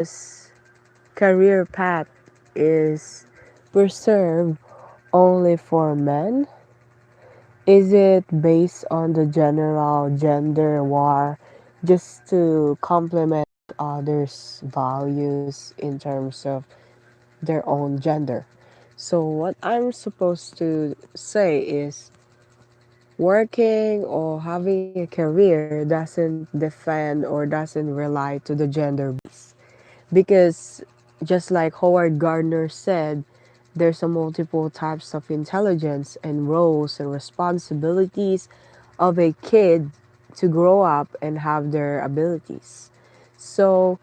this career path is reserved only for men? Is it based on the general gender war just to complement others' values in terms of their own gender? So, what I'm supposed to say is working or having a career doesn't defend or doesn't rely to the gender base. Because just like Howard Gardner said, there's a multiple types of intelligence and roles and responsibilities of a kid to grow up and have their abilities. So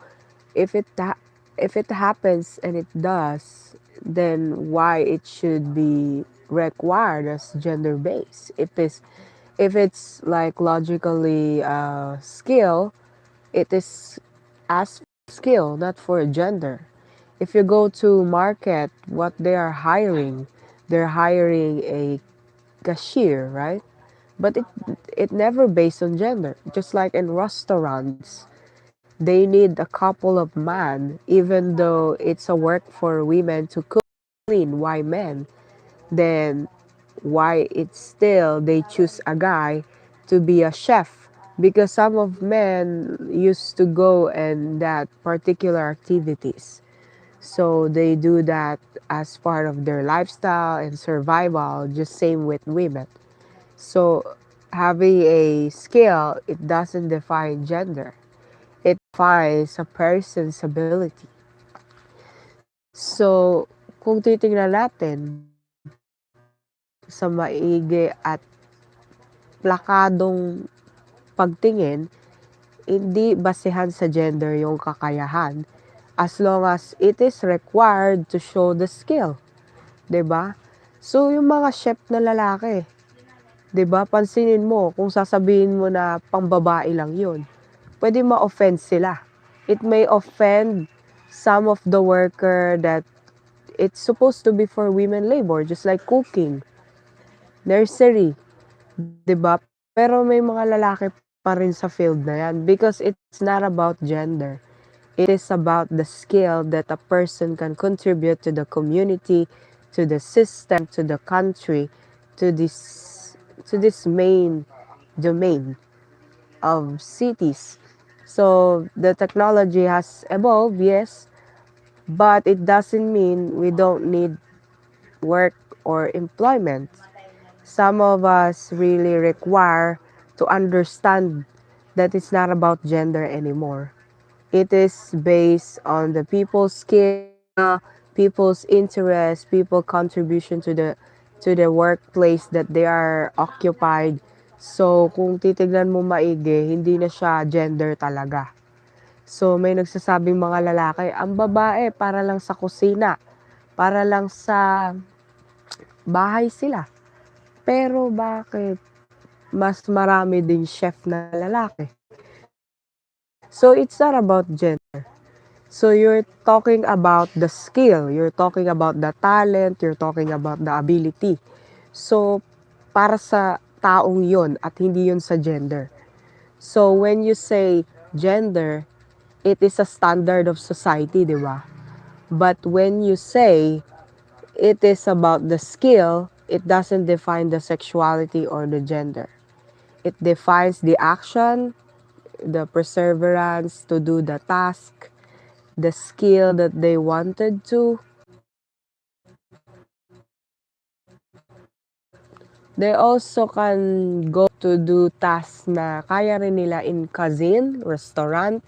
if if it happens and it does, then why it should be required as gender based? If it's like logically skill, it is as skill, not for gender. If you go to market, what they are hiring, they're hiring a cashier, right? But it never based on gender. Just like in restaurants, they need a couple of men, even though it's a work for women to cook, clean. Why men? Then why it's still they choose a guy to be a chef? Because some of men used to go in that particular activities, so they do that as part of their lifestyle and survival. Just same with women. So having a skill, it doesn't define gender, it defines a person's ability. So kung titingnan natin sa maigi at plakadong pagtingin, hindi basehan sa gender yung kakayahan, as long as it is required to show the skill, 'di ba? So yung mga chef na lalaki, 'di ba? Pansinin mo kung sasabihin mo na pangbabae lang 'yun, pwede ma-offend sila. It may offend some of the worker that it's supposed to be for women labor, just like cooking, nursery, 'di ba? Pero may mga lalaki pa rin sa field na 'yan because it's not about gender. It is about the skill that a person can contribute to the community, to the system, to the country, to this main domain of cities. So the technology has evolved, yes, but it doesn't mean we don't need work or employment. Some of us really require to understand that it's not about gender anymore. It is based on the people's skill, people's interest, people contribution to the workplace that they are occupied. So kung titignan mo maigi, hindi na siya gender talaga. So may nagsasabing mga lalaki, ang babae para lang sa kusina, para lang sa bahay sila. Pero bakit mas marami ding chef na lalaki? So it's not about gender. So you're talking about the skill, you're talking about the talent, you're talking about the ability. So para sa taong yon at hindi yon sa gender. So when you say gender, it is a standard of society, di ba? But when you say it is about the skill, it doesn't define the sexuality or the gender. It defines the action, the perseverance to do the task, the skill that they wanted to. They also can go to do tasks na kaya rin nila in cuisine, restaurant,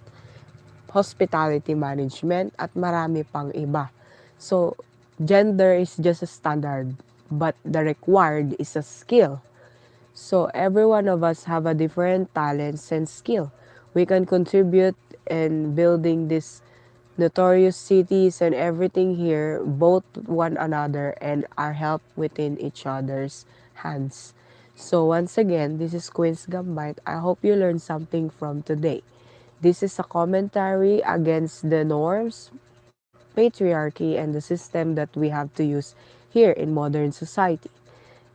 hospitality management, at marami pang iba. So, gender is just a standard, but the required is a skill. So, every one of us have a different talents and skill. We can contribute in building this notorious cities and everything here, both one another and are help within each other's hands. So once again, this is Queen's Gambite. I hope you learned something from today. This is a commentary against the norms, patriarchy, and the system that we have to use here in modern society.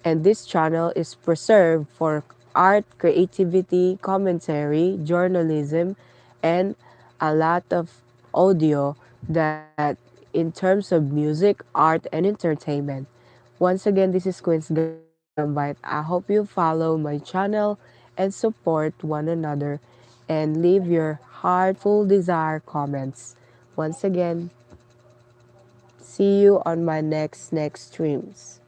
And this channel is preserved for art, creativity, commentary, journalism, and a lot of audio that in terms of music, art, and entertainment. Once again, this is Queen's Gambite. I hope you follow my channel and support one another and leave your heartful desire comments. Once again, see you on my next streams.